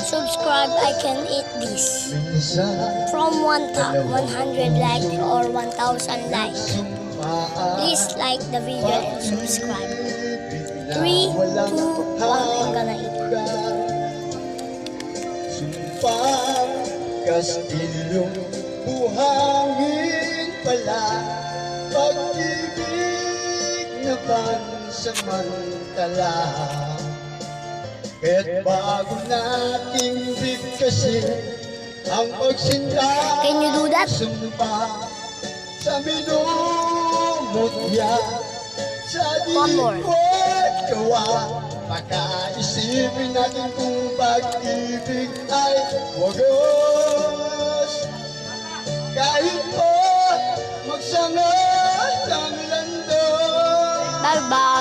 subscribe, I can eat this. From 100 likes or 1,000 likes. Please like the video and subscribe. 3, 2, 1, I'm gonna eat it. Sumpah kastilyong buhangin pala, pag-ibig na pansamantala. Kaya't bago nating bigkasin ang pagsinta, Can you do that? sumpa sa minumutya, sa One more. dikwat gawa. Makaisipin natin kung pag-ibig ay wagas. Kahit pa magsangat ang lando, Bye-bye.